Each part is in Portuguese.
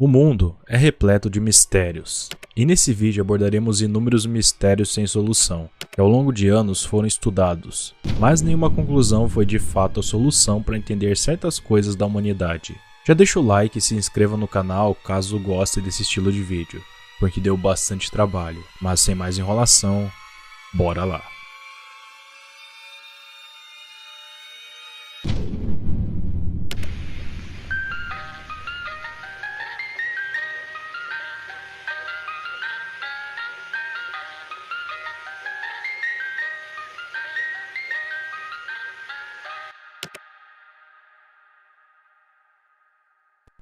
O mundo é repleto de mistérios, e nesse vídeo abordaremos inúmeros mistérios sem solução, que ao longo de anos foram estudados, mas nenhuma conclusão foi de fato a solução para entender certas coisas da humanidade. Já deixa o like e se inscreva no canal caso goste desse estilo de vídeo, porque deu bastante trabalho, mas sem mais enrolação, bora lá!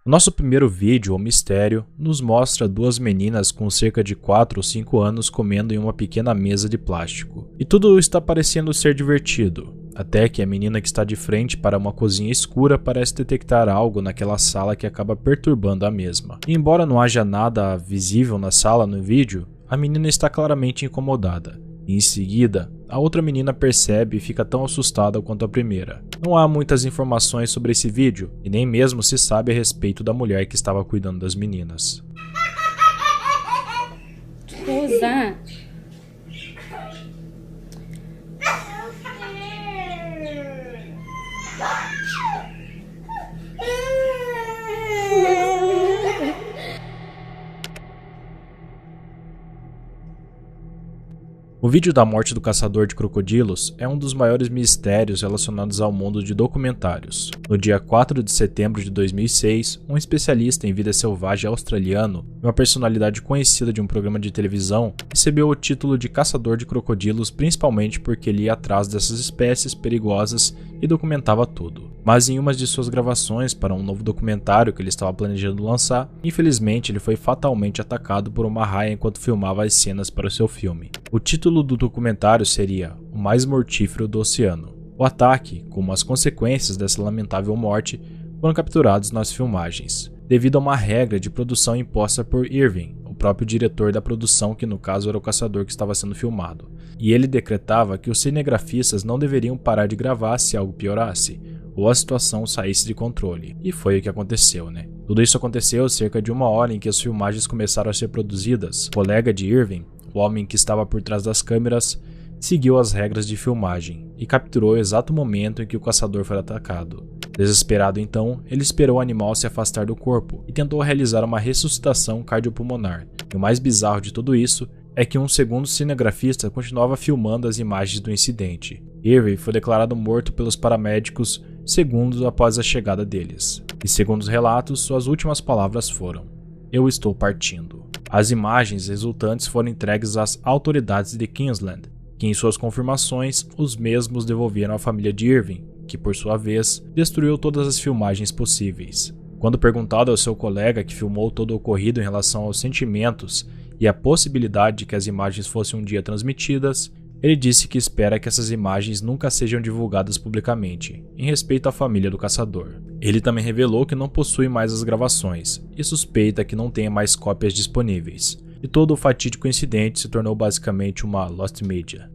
O nosso primeiro vídeo, o mistério, nos mostra duas meninas com cerca de 4 ou 5 anos comendo em uma pequena mesa de plástico. E tudo está parecendo ser divertido, até que a menina que está de frente para uma cozinha escura parece detectar algo naquela sala que acaba perturbando a mesma. E embora não haja nada visível na sala no vídeo, a menina está claramente incomodada. E em seguida, a outra menina percebe e fica tão assustada quanto a primeira. Não há muitas informações sobre esse vídeo, e nem mesmo se sabe a respeito da mulher que estava cuidando das meninas. Rosa. O vídeo da morte do caçador de crocodilos é um dos maiores mistérios relacionados ao mundo de documentários. No dia 4 de setembro de 2006, um especialista em vida selvagem australiano, uma personalidade conhecida de um programa de televisão, recebeu o título de caçador de crocodilos principalmente porque ele ia atrás dessas espécies perigosas e documentava tudo. Mas em uma de suas gravações para um novo documentário que ele estava planejando lançar, infelizmente ele foi fatalmente atacado por uma raia enquanto filmava as cenas para o seu filme. O título do documentário seria O Mais Mortífero do Oceano. O ataque, como as consequências dessa lamentável morte, foram capturados nas filmagens, devido a uma regra de produção imposta por Irving, o próprio diretor da produção, que no caso era o caçador que estava sendo filmado. E ele decretava que os cinegrafistas não deveriam parar de gravar se algo piorasse, ou a situação saísse de controle. E foi o que aconteceu, né? Tudo isso aconteceu cerca de uma hora em que as filmagens começaram a ser produzidas. O colega de Irving, o homem que estava por trás das câmeras, seguiu as regras de filmagem e capturou o exato momento em que o caçador foi atacado. Desesperado então, ele esperou o animal se afastar do corpo e tentou realizar uma ressuscitação cardiopulmonar. E o mais bizarro de tudo isso é que um segundo cinegrafista continuava filmando as imagens do incidente. Irving foi declarado morto pelos paramédicos segundos após a chegada deles. E segundo os relatos, suas últimas palavras foram: "Eu estou partindo". As imagens resultantes foram entregues às autoridades de Queensland, que em suas confirmações, os mesmos devolveram à família de Irving, que por sua vez, destruiu todas as filmagens possíveis. Quando perguntado ao seu colega que filmou todo o ocorrido em relação aos sentimentos e a possibilidade de que as imagens fossem um dia transmitidas, ele disse que espera que essas imagens nunca sejam divulgadas publicamente, em respeito à família do caçador. Ele também revelou que não possui mais as gravações e suspeita que não tenha mais cópias disponíveis. E todo o fatídico incidente se tornou basicamente uma lost media.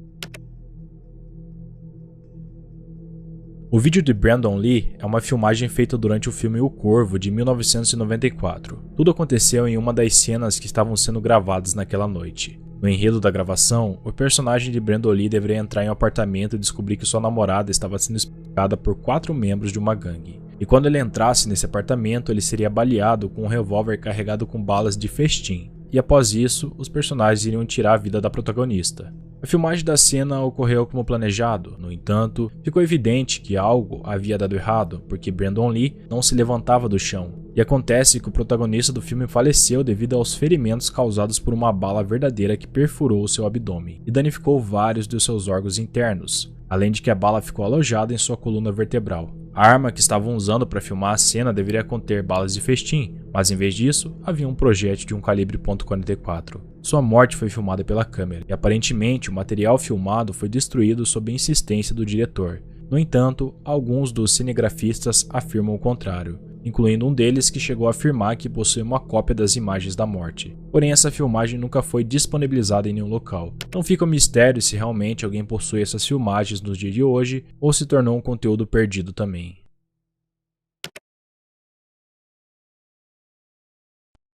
O vídeo de Brandon Lee é uma filmagem feita durante o filme O Corvo de 1994. Tudo aconteceu em uma das cenas que estavam sendo gravadas naquela noite. No enredo da gravação, o personagem de Brandon Lee deveria entrar em um apartamento e descobrir que sua namorada estava sendo espancada por 4 membros de uma gangue. E quando ele entrasse nesse apartamento, ele seria baleado com um revólver carregado com balas de festim. E após isso, os personagens iriam tirar a vida da protagonista. A filmagem da cena ocorreu como planejado, no entanto, ficou evidente que algo havia dado errado, porque Brandon Lee não se levantava do chão. E acontece que o protagonista do filme faleceu devido aos ferimentos causados por uma bala verdadeira que perfurou o seu abdômen e danificou vários dos seus órgãos internos, além de que a bala ficou alojada em sua coluna vertebral. A arma que estavam usando para filmar a cena deveria conter balas de festim, mas em vez disso, havia um projétil de um calibre .44. Sua morte foi filmada pela câmera, e aparentemente o material filmado foi destruído sob insistência do diretor. No entanto, alguns dos cinegrafistas afirmam o contrário, incluindo um deles que chegou a afirmar que possui uma cópia das imagens da morte. Porém, essa filmagem nunca foi disponibilizada em nenhum local. Não fica um mistério se realmente alguém possui essas filmagens nos dias de hoje ou se tornou um conteúdo perdido também.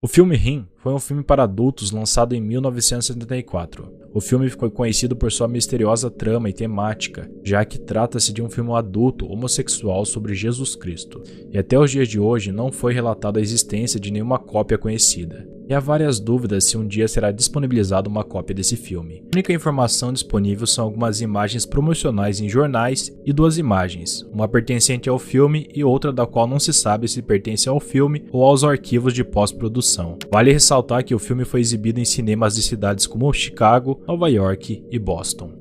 O filme Ring foi um filme para adultos lançado em 1974. O filme ficou conhecido por sua misteriosa trama e temática, já que trata-se de um filme adulto homossexual sobre Jesus Cristo, e até os dias de hoje não foi relatada a existência de nenhuma cópia conhecida. E há várias dúvidas se um dia será disponibilizada uma cópia desse filme. A única informação disponível são algumas imagens promocionais em jornais e 2 imagens, uma pertencente ao filme e outra da qual não se sabe se pertence ao filme ou aos arquivos de pós-produção. Vale ressaltar que o filme foi exibido em cinemas de cidades como Chicago, Nova York e Boston.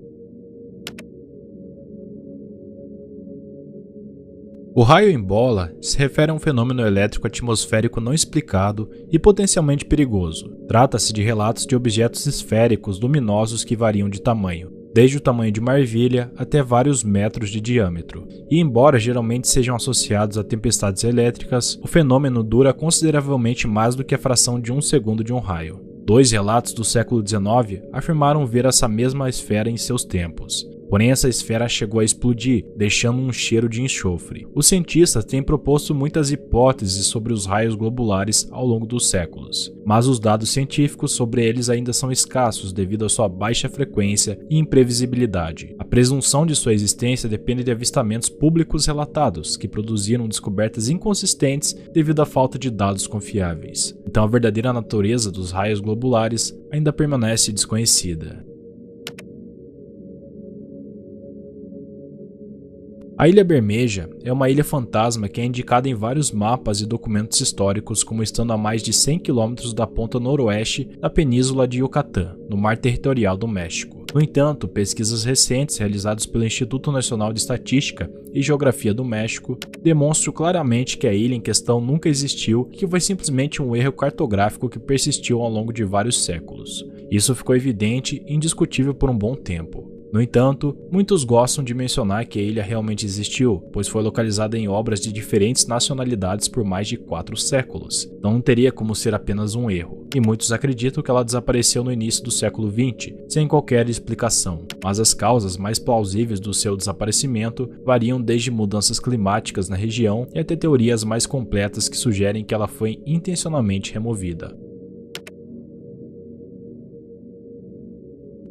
O raio em bola se refere a um fenômeno elétrico atmosférico não explicado e potencialmente perigoso. Trata-se de relatos de objetos esféricos luminosos que variam de tamanho, desde o tamanho de uma ervilha até vários metros de diâmetro. E embora geralmente sejam associados a tempestades elétricas, o fenômeno dura consideravelmente mais do que a fração de 1 segundo de um raio. 2 relatos do século XIX afirmaram ver essa mesma esfera em seus tempos. Porém, essa esfera chegou a explodir, deixando um cheiro de enxofre. Os cientistas têm proposto muitas hipóteses sobre os raios globulares ao longo dos séculos, mas os dados científicos sobre eles ainda são escassos devido à sua baixa frequência e imprevisibilidade. A presunção de sua existência depende de avistamentos públicos relatados, que produziram descobertas inconsistentes devido à falta de dados confiáveis. Então, a verdadeira natureza dos raios globulares ainda permanece desconhecida. A Ilha Bermeja é uma ilha fantasma que é indicada em vários mapas e documentos históricos como estando a mais de 100 km da ponta noroeste da península de Yucatán, no mar territorial do México. No entanto, pesquisas recentes realizadas pelo Instituto Nacional de Estatística e Geografia do México demonstram claramente que a ilha em questão nunca existiu e que foi simplesmente um erro cartográfico que persistiu ao longo de vários séculos. Isso ficou evidente e indiscutível por um bom tempo. No entanto, muitos gostam de mencionar que a ilha realmente existiu, pois foi localizada em obras de diferentes nacionalidades por mais de 4 séculos, então não teria como ser apenas um erro. E muitos acreditam que ela desapareceu no início do século XX, sem qualquer explicação, mas as causas mais plausíveis do seu desaparecimento variam desde mudanças climáticas na região e até teorias mais completas que sugerem que ela foi intencionalmente removida.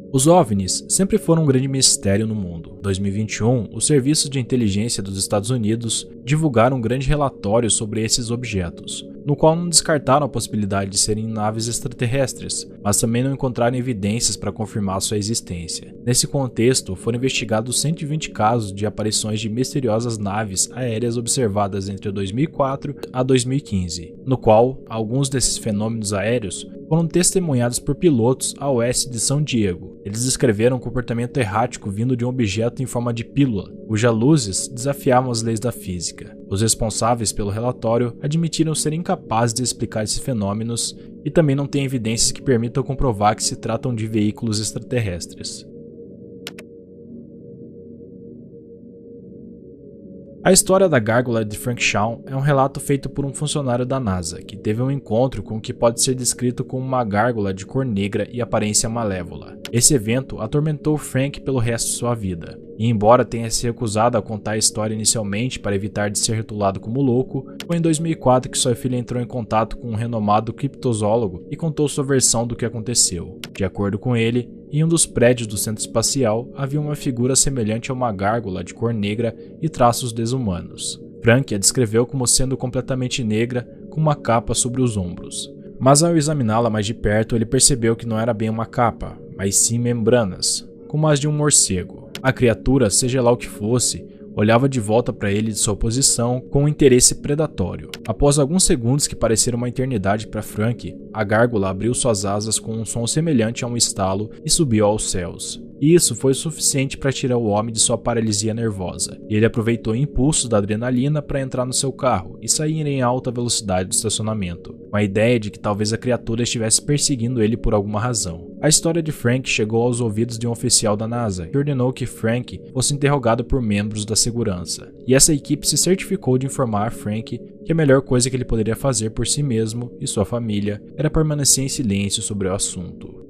Os OVNIs sempre foram um grande mistério no mundo. Em 2021, os serviços de inteligência dos Estados Unidos divulgaram um grande relatório sobre esses objetos, no qual não descartaram a possibilidade de serem naves extraterrestres, mas também não encontraram evidências para confirmar sua existência. Nesse contexto, foram investigados 120 casos de aparições de misteriosas naves aéreas observadas entre 2004 a 2015, no qual alguns desses fenômenos aéreos foram testemunhados por pilotos a oeste de São Diego. Eles descreveram um comportamento errático vindo de um objeto em forma de pílula, cujas luzes desafiavam as leis da física. Os responsáveis pelo relatório admitiram serem incapazes de explicar esses fenômenos e também não têm evidências que permitam comprovar que se tratam de veículos extraterrestres. A história da gárgula de Frank Shaw é um relato feito por um funcionário da NASA, que teve um encontro com o que pode ser descrito como uma gárgula de cor negra e aparência malévola. Esse evento atormentou Frank pelo resto de sua vida, e embora tenha se recusado a contar a história inicialmente para evitar de ser rotulado como louco, foi em 2004 que sua filha entrou em contato com um renomado criptozoólogo e contou sua versão do que aconteceu. De acordo com ele, em um dos prédios do centro espacial havia uma figura semelhante a uma gárgula de cor negra e traços desumanos. Frank a descreveu como sendo completamente negra, com uma capa sobre os ombros. Mas ao examiná-la mais de perto, ele percebeu que não era bem uma capa, mas sim membranas, como as de um morcego. A criatura, seja lá o que fosse, olhava de volta para ele de sua posição com um interesse predatório. Após alguns segundos que pareceram uma eternidade para Frank, a gárgula abriu suas asas com um som semelhante a um estalo e subiu aos céus. E isso foi suficiente para tirar o homem de sua paralisia nervosa. Ele aproveitou o impulso da adrenalina para entrar no seu carro e sair em alta velocidade do estacionamento, com a ideia de que talvez a criatura estivesse perseguindo ele por alguma razão. A história de Frank chegou aos ouvidos de um oficial da NASA, que ordenou que Frank fosse interrogado por membros da segurança. E essa equipe se certificou de informar a Frank que a melhor coisa que ele poderia fazer por si mesmo e sua família era permanecer em silêncio sobre o assunto.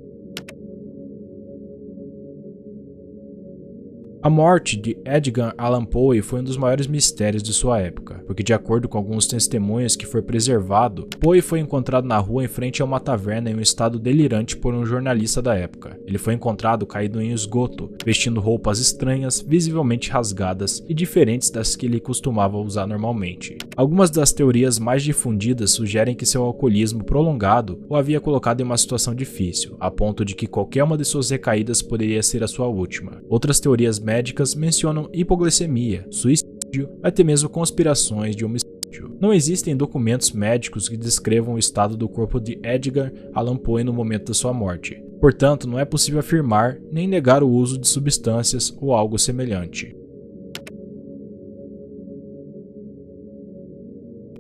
A morte de Edgar Allan Poe foi um dos maiores mistérios de sua época, porque de acordo com alguns testemunhas que foi preservado, Poe foi encontrado na rua em frente a uma taverna em um estado delirante por um jornalista da época. Ele foi encontrado caído em esgoto, vestindo roupas estranhas, visivelmente rasgadas e diferentes das que ele costumava usar normalmente. Algumas das teorias mais difundidas sugerem que seu alcoolismo prolongado o havia colocado em uma situação difícil, a ponto de que qualquer uma de suas recaídas poderia ser a sua última. Outras teorias médicas mencionam hipoglicemia, suicídio, até mesmo conspirações de homicídio. Não existem documentos médicos que descrevam o estado do corpo de Edgar Allan Poe no momento da sua morte. Portanto, não é possível afirmar nem negar o uso de substâncias ou algo semelhante.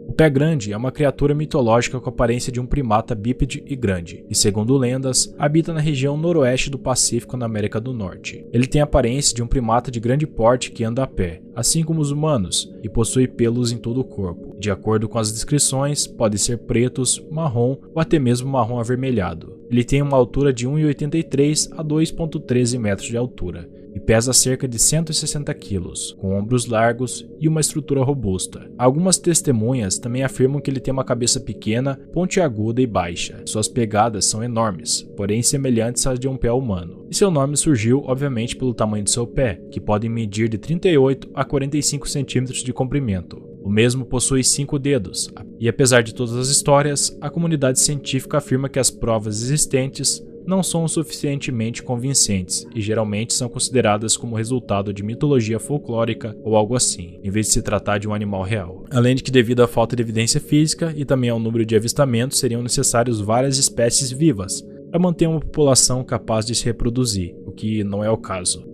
O pé grande é uma criatura mitológica com a aparência de um primata bípede e grande, e segundo lendas, habita na região noroeste do Pacífico na América do Norte. Ele tem a aparência de um primata de grande porte que anda a pé, assim como os humanos, e possui pelos em todo o corpo. De acordo com as descrições, podem ser pretos, marrom ou até mesmo marrom avermelhado. Ele tem uma altura de 1,83 a 2,13 metros de altura e pesa cerca de 160 quilos, com ombros largos e uma estrutura robusta. Algumas testemunhas também afirmam que ele tem uma cabeça pequena, pontiaguda e baixa. Suas pegadas são enormes, porém semelhantes às de um pé humano. E seu nome surgiu, obviamente, pelo tamanho de seu pé, que pode medir de 38 a 45 centímetros de comprimento. O mesmo possui 5 dedos, e apesar de todas as histórias, a comunidade científica afirma que as provas existentes não são suficientemente convincentes e geralmente são consideradas como resultado de mitologia folclórica ou algo assim, em vez de se tratar de um animal real. Além de que, devido à falta de evidência física e também ao número de avistamentos, seriam necessários várias espécies vivas para manter uma população capaz de se reproduzir, o que não é o caso.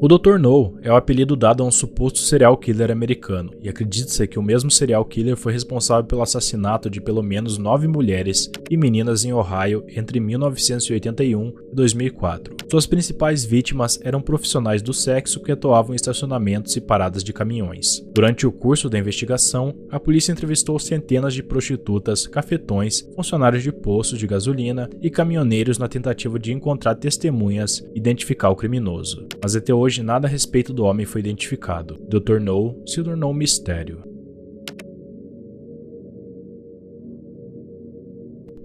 O Dr. No é o apelido dado a um suposto serial killer americano, e acredita-se que o mesmo serial killer foi responsável pelo assassinato de pelo menos 9 mulheres e meninas em Ohio entre 1981 e 2004. Suas principais vítimas eram profissionais do sexo que atuavam em estacionamentos e paradas de caminhões. Durante o curso da investigação, a polícia entrevistou centenas de prostitutas, cafetões, funcionários de postos de gasolina e caminhoneiros na tentativa de encontrar testemunhas e identificar o criminoso. Mas até hoje nada a respeito do homem foi identificado. Dr. No se tornou um mistério.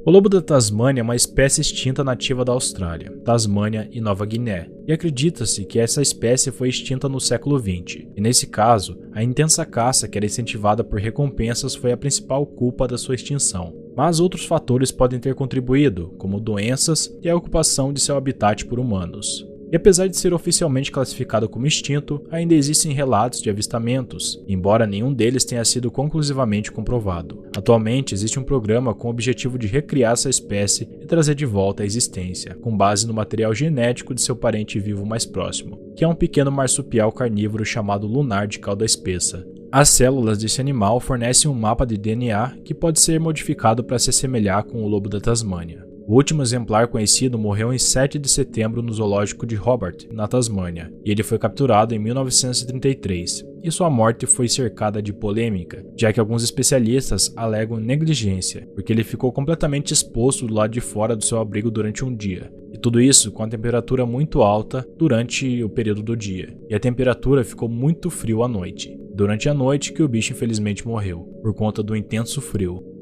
O lobo da Tasmânia é uma espécie extinta nativa da Austrália, Tasmânia e Nova Guiné, e acredita-se que essa espécie foi extinta no século XX, e nesse caso, a intensa caça que era incentivada por recompensas foi a principal culpa da sua extinção. Mas outros fatores podem ter contribuído, como doenças e a ocupação de seu habitat por humanos. E apesar de ser oficialmente classificado como extinto, ainda existem relatos de avistamentos, embora nenhum deles tenha sido conclusivamente comprovado. Atualmente existe um programa com o objetivo de recriar essa espécie e trazer de volta à existência, com base no material genético de seu parente vivo mais próximo, que é um pequeno marsupial carnívoro chamado lunar de cauda espessa. As células desse animal fornecem um mapa de DNA que pode ser modificado para se assemelhar com o lobo da Tasmânia. O último exemplar conhecido morreu em 7 de setembro no zoológico de Hobart, na Tasmânia, e ele foi capturado em 1933, e sua morte foi cercada de polêmica, já que alguns especialistas alegam negligência, porque ele ficou completamente exposto do lado de fora do seu abrigo durante um dia, e tudo isso com a temperatura muito alta durante o período do dia, e a temperatura ficou muito frio à noite. Durante a noite que o bicho infelizmente morreu, por conta do intenso frio.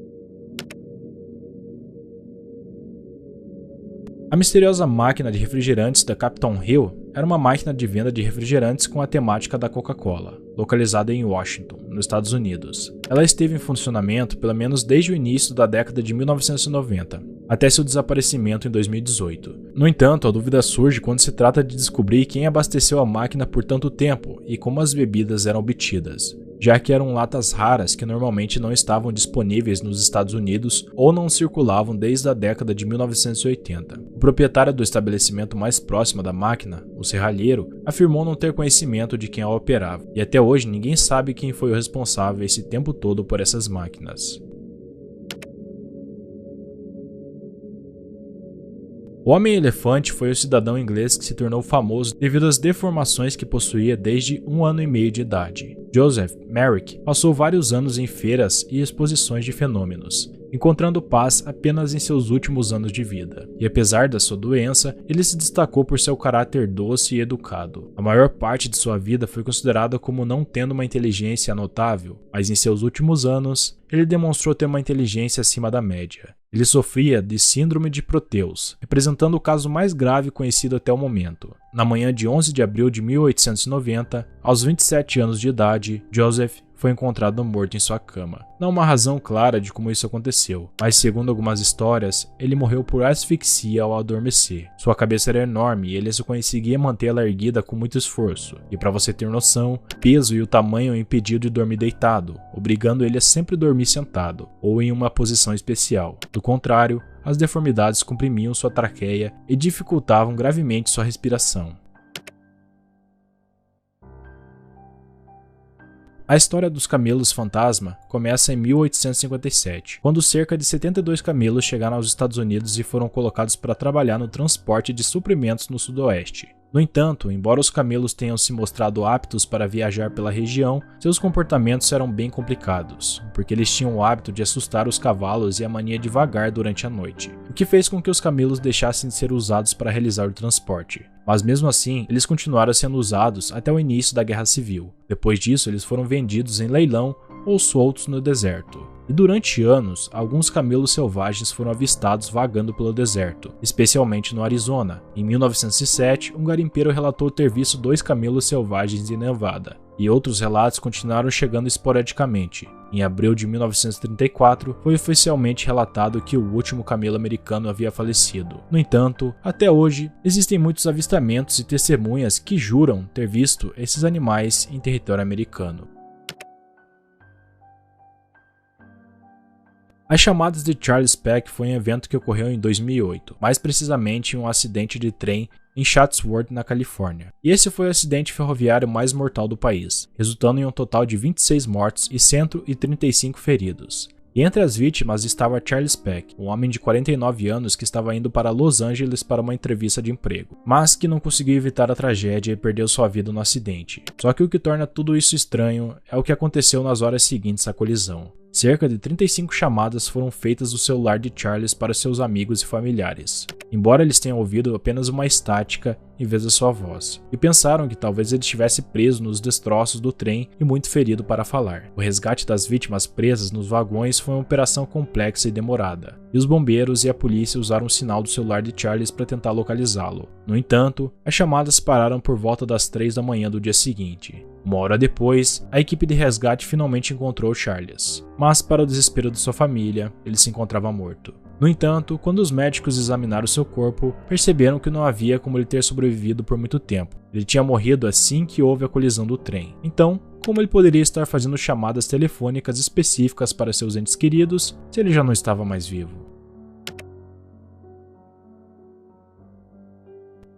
A misteriosa máquina de refrigerantes da Capitol Hill era uma máquina de venda de refrigerantes com a temática da Coca-Cola, localizada em Washington, nos Estados Unidos. Ela esteve em funcionamento pelo menos desde o início da década de 1990, até seu desaparecimento em 2018. No entanto, a dúvida surge quando se trata de descobrir quem abasteceu a máquina por tanto tempo e como as bebidas eram obtidas, já que eram latas raras que normalmente não estavam disponíveis nos Estados Unidos ou não circulavam desde a década de 1980. O proprietário do estabelecimento mais próximo da máquina, o serralheiro, afirmou não ter conhecimento de quem a operava, e até hoje ninguém sabe quem foi o responsável esse tempo todo por essas máquinas. O Homem-Elefante foi o cidadão inglês que se tornou famoso devido às deformações que possuía desde 1 ano e meio de idade. Joseph Merrick passou vários anos em feiras e exposições de fenômenos, encontrando paz apenas em seus últimos anos de vida. E apesar da sua doença, ele se destacou por seu caráter doce e educado. A maior parte de sua vida foi considerada como não tendo uma inteligência notável, mas em seus últimos anos, ele demonstrou ter uma inteligência acima da média. Ele sofria de síndrome de Proteus, representando o caso mais grave conhecido até o momento. Na manhã de 11 de abril de 1890, aos 27 anos de idade, Joseph foi encontrado morto em sua cama. Não há uma razão clara de como isso aconteceu, mas segundo algumas histórias, ele morreu por asfixia ao adormecer. Sua cabeça era enorme e ele só conseguia mantê-la erguida com muito esforço. E para você ter noção, o peso e o tamanho o impediam de dormir deitado, obrigando ele a sempre dormir sentado, ou em uma posição especial. Do contrário, as deformidades comprimiam sua traqueia e dificultavam gravemente sua respiração. A história dos camelos fantasma começa em 1857, quando cerca de 72 camelos chegaram aos Estados Unidos e foram colocados para trabalhar no transporte de suprimentos no sudoeste. No entanto, embora os camelos tenham se mostrado aptos para viajar pela região, seus comportamentos eram bem complicados, porque eles tinham o hábito de assustar os cavalos e a mania de vagar durante a noite, o que fez com que os camelos deixassem de ser usados para realizar o transporte. Mas mesmo assim, eles continuaram sendo usados até o início da Guerra Civil. Depois disso, eles foram vendidos em leilão ou soltos no deserto. E durante anos, alguns camelos selvagens foram avistados vagando pelo deserto, especialmente no Arizona. Em 1907, um garimpeiro relatou ter visto 2 camelos selvagens em Nevada, e outros relatos continuaram chegando esporadicamente. Em abril de 1934, foi oficialmente relatado que o último camelo americano havia falecido. No entanto, até hoje, existem muitos avistamentos e testemunhas que juram ter visto esses animais em território americano. As chamadas de Charles Peck foi um evento que ocorreu em 2008, mais precisamente em um acidente de trem em Chatsworth, na Califórnia. E esse foi o acidente ferroviário mais mortal do país, resultando em um total de 26 mortos e 135 feridos. E entre as vítimas estava Charles Peck, um homem de 49 anos que estava indo para Los Angeles para uma entrevista de emprego, mas que não conseguiu evitar a tragédia e perdeu sua vida no acidente. Só que o que torna tudo isso estranho é o que aconteceu nas horas seguintes à colisão. Cerca de 35 chamadas foram feitas do celular de Charles para seus amigos e familiares, embora eles tenham ouvido apenas uma estática em vez da sua voz, e pensaram que talvez ele estivesse preso nos destroços do trem e muito ferido para falar. O resgate das vítimas presas nos vagões foi uma operação complexa e demorada, e os bombeiros e a polícia usaram o sinal do celular de Charles para tentar localizá-lo. No entanto, as chamadas pararam por volta das 3 da manhã do dia seguinte. Uma hora depois, a equipe de resgate finalmente encontrou Charles, mas para o desespero de sua família, ele se encontrava morto. No entanto, quando os médicos examinaram seu corpo, perceberam que não havia como ele ter sobrevivido por muito tempo. Ele tinha morrido assim que houve a colisão do trem. Então, como ele poderia estar fazendo chamadas telefônicas específicas para seus entes queridos se ele já não estava mais vivo?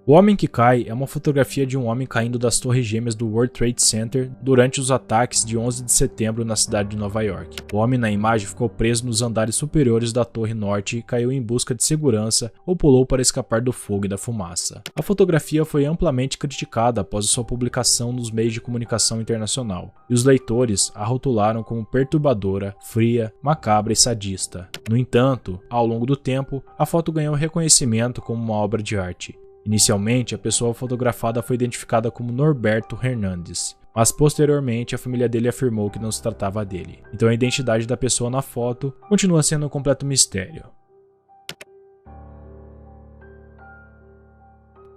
O Homem que Cai é uma fotografia de um homem caindo das torres gêmeas do World Trade Center durante os ataques de 11 de setembro na cidade de Nova York. O homem na imagem ficou preso nos andares superiores da torre norte e caiu em busca de segurança ou pulou para escapar do fogo e da fumaça. A fotografia foi amplamente criticada após sua publicação nos meios de comunicação internacional, e os leitores a rotularam como perturbadora, fria, macabra e sadista. No entanto, ao longo do tempo, a foto ganhou reconhecimento como uma obra de arte. Inicialmente, a pessoa fotografada foi identificada como Norberto Hernandes, mas posteriormente a família dele afirmou que não se tratava dele. Então a identidade da pessoa na foto continua sendo um completo mistério.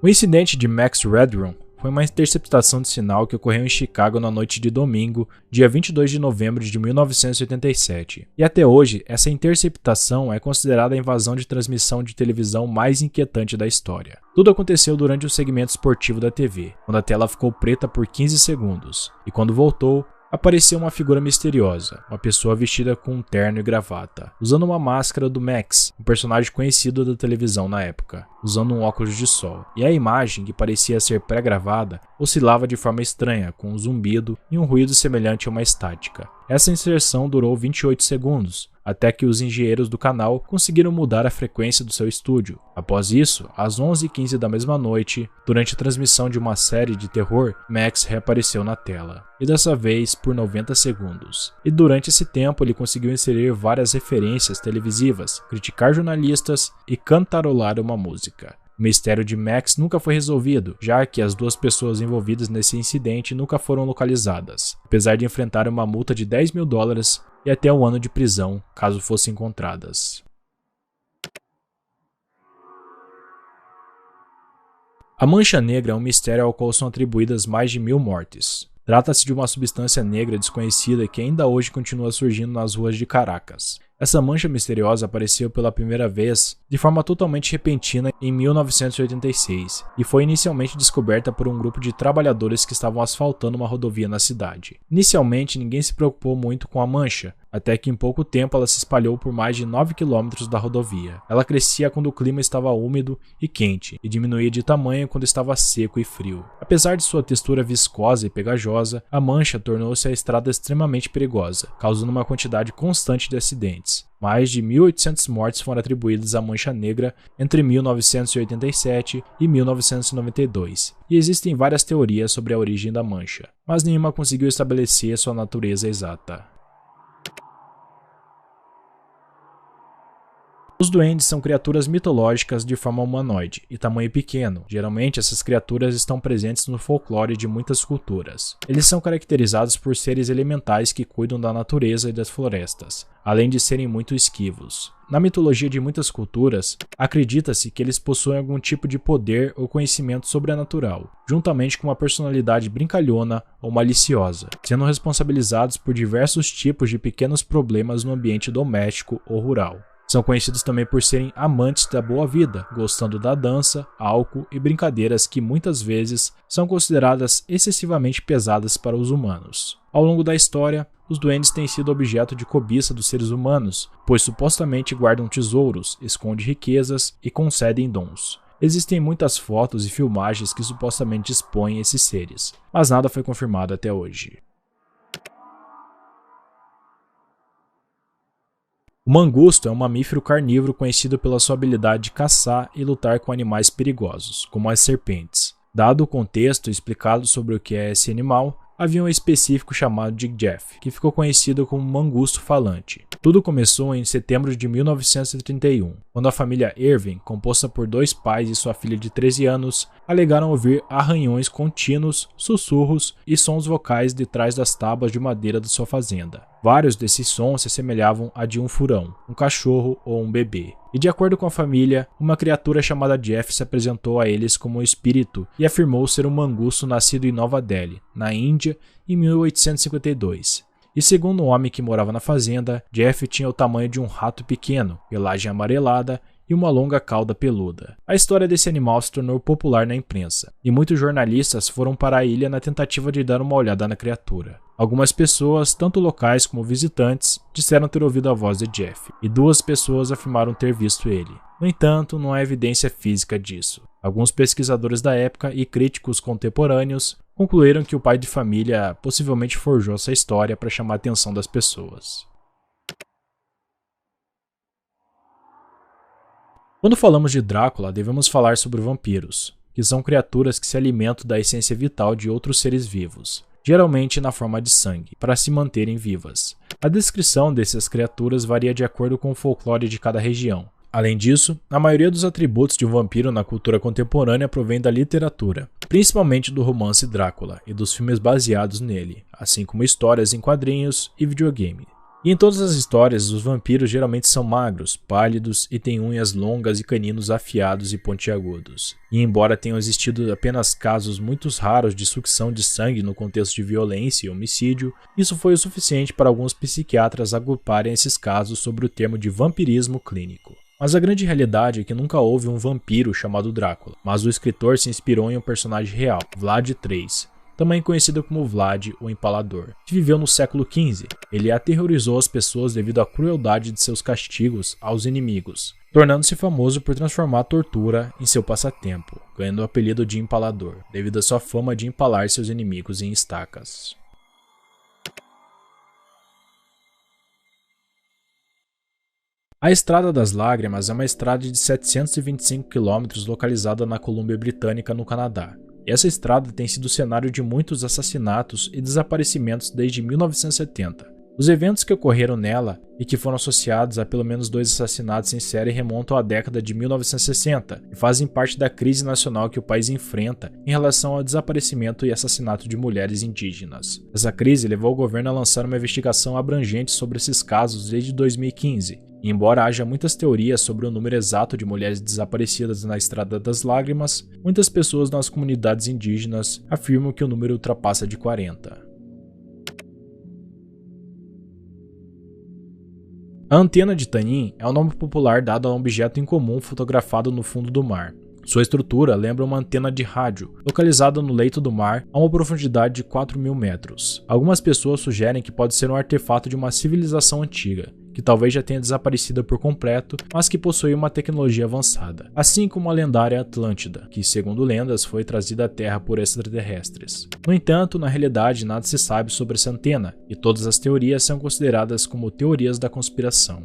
O incidente de Max Redrum foi uma interceptação de sinal que ocorreu em Chicago na noite de domingo, dia 22 de novembro de 1987. E até hoje, essa interceptação é considerada a invasão de transmissão de televisão mais inquietante da história. Tudo aconteceu durante o segmento esportivo da TV, quando a tela ficou preta por 15 segundos, e quando voltou, apareceu uma figura misteriosa, uma pessoa vestida com um terno e gravata, usando uma máscara do Max, um personagem conhecido da televisão na época, usando um óculos de sol. E a imagem, que parecia ser pré-gravada, oscilava de forma estranha, com um zumbido e um ruído semelhante a uma estática. Essa inserção durou 28 segundos, até que os engenheiros do canal conseguiram mudar a frequência do seu estúdio. Após isso, às 11h15 da mesma noite, durante a transmissão de uma série de terror, Max reapareceu na tela, e dessa vez por 90 segundos. E durante esse tempo ele conseguiu inserir várias referências televisivas, criticar jornalistas e cantarolar uma música. O mistério de Max nunca foi resolvido, já que as duas pessoas envolvidas nesse incidente nunca foram localizadas, apesar de enfrentar uma multa de $10 mil e até 1 ano de prisão, caso fossem encontradas. A mancha negra é um mistério ao qual são atribuídas mais de 1000 mortes. Trata-se de uma substância negra desconhecida que ainda hoje continua surgindo nas ruas de Caracas. Essa mancha misteriosa apareceu pela primeira vez de forma totalmente repentina em 1986 e foi inicialmente descoberta por um grupo de trabalhadores que estavam asfaltando uma rodovia na cidade. Inicialmente ninguém se preocupou muito com a mancha, até que em pouco tempo ela se espalhou por mais de 9 km da rodovia. Ela crescia quando o clima estava úmido e quente, e diminuía de tamanho quando estava seco e frio. Apesar de sua textura viscosa e pegajosa, a mancha tornou-se a estrada extremamente perigosa, causando uma quantidade constante de acidentes. Mais de 1.800 mortes foram atribuídas à mancha negra entre 1987 e 1992, e existem várias teorias sobre a origem da mancha, mas nenhuma conseguiu estabelecer sua natureza exata. Os duendes são criaturas mitológicas de forma humanoide e tamanho pequeno. Geralmente, essas criaturas estão presentes no folclore de muitas culturas. Eles são caracterizados por seres elementais que cuidam da natureza e das florestas, além de serem muito esquivos. Na mitologia de muitas culturas, acredita-se que eles possuem algum tipo de poder ou conhecimento sobrenatural, juntamente com uma personalidade brincalhona ou maliciosa, sendo responsabilizados por diversos tipos de pequenos problemas no ambiente doméstico ou rural. São conhecidos também por serem amantes da boa vida, gostando da dança, álcool e brincadeiras que muitas vezes são consideradas excessivamente pesadas para os humanos. Ao longo da história, os duendes têm sido objeto de cobiça dos seres humanos, pois supostamente guardam tesouros, escondem riquezas e concedem dons. Existem muitas fotos e filmagens que supostamente expõem esses seres, mas nada foi confirmado até hoje. O mangusto é um mamífero carnívoro conhecido pela sua habilidade de caçar e lutar com animais perigosos, como as serpentes. Dado o contexto explicado sobre o que é esse animal, havia um específico chamado de Jeff, que ficou conhecido como mangusto falante. Tudo começou em setembro de 1931, quando a família Irving, composta por 2 pais e sua filha de 13 anos, alegaram ouvir arranhões contínuos, sussurros e sons vocais de trás das tábuas de madeira da sua fazenda. Vários desses sons se assemelhavam a de um furão, um cachorro ou um bebê. E de acordo com a família, uma criatura chamada Jeff se apresentou a eles como um espírito e afirmou ser um mangusto nascido em Nova Delhi, na Índia, em 1852. E segundo um homem que morava na fazenda, Jeff tinha o tamanho de um rato pequeno, pelagem amarelada e uma longa cauda peluda. A história desse animal se tornou popular na imprensa, e muitos jornalistas foram para a ilha na tentativa de dar uma olhada na criatura. Algumas pessoas, tanto locais como visitantes, disseram ter ouvido a voz de Jeff, e 2 pessoas afirmaram ter visto ele. No entanto, não há evidência física disso. Alguns pesquisadores da época e críticos contemporâneos concluíram que o pai de família possivelmente forjou essa história para chamar a atenção das pessoas. Quando falamos de Drácula, devemos falar sobre vampiros, que são criaturas que se alimentam da essência vital de outros seres vivos, geralmente na forma de sangue, para se manterem vivas. A descrição dessas criaturas varia de acordo com o folclore de cada região. Além disso, a maioria dos atributos de um vampiro na cultura contemporânea provém da literatura, principalmente do romance Drácula e dos filmes baseados nele, assim como histórias em quadrinhos e videogame. E em todas as histórias, os vampiros geralmente são magros, pálidos e têm unhas longas e caninos afiados e pontiagudos. E embora tenham existido apenas casos muito raros de sucção de sangue no contexto de violência e homicídio, isso foi o suficiente para alguns psiquiatras agruparem esses casos sob o termo de vampirismo clínico. Mas a grande realidade é que nunca houve um vampiro chamado Drácula, mas o escritor se inspirou em um personagem real, Vlad III, também conhecido como Vlad o Empalador, que viveu no século XV. Ele aterrorizou as pessoas devido à crueldade de seus castigos aos inimigos, tornando-se famoso por transformar a tortura em seu passatempo, ganhando o apelido de Empalador, devido à sua fama de empalar seus inimigos em estacas. A Estrada das Lágrimas é uma estrada de 725 km localizada na Colômbia Britânica, no Canadá. E essa estrada tem sido cenário de muitos assassinatos e desaparecimentos desde 1970. Os eventos que ocorreram nela e que foram associados a pelo menos 2 assassinatos em série remontam à década de 1960 e fazem parte da crise nacional que o país enfrenta em relação ao desaparecimento e assassinato de mulheres indígenas. Essa crise levou o governo a lançar uma investigação abrangente sobre esses casos desde 2015. E embora haja muitas teorias sobre o número exato de mulheres desaparecidas na Estrada das Lágrimas, muitas pessoas nas comunidades indígenas afirmam que o número ultrapassa de 40. A antena de Tanin é o nome popular dado a um objeto incomum fotografado no fundo do mar. Sua estrutura lembra uma antena de rádio, localizada no leito do mar a uma profundidade de 4.000 metros. Algumas pessoas sugerem que pode ser um artefato de uma civilização antiga, que talvez já tenha desaparecido por completo, mas que possui uma tecnologia avançada, assim como a lendária Atlântida, que, segundo lendas, foi trazida à Terra por extraterrestres. No entanto, na realidade, nada se sabe sobre essa antena, e todas as teorias são consideradas como teorias da conspiração.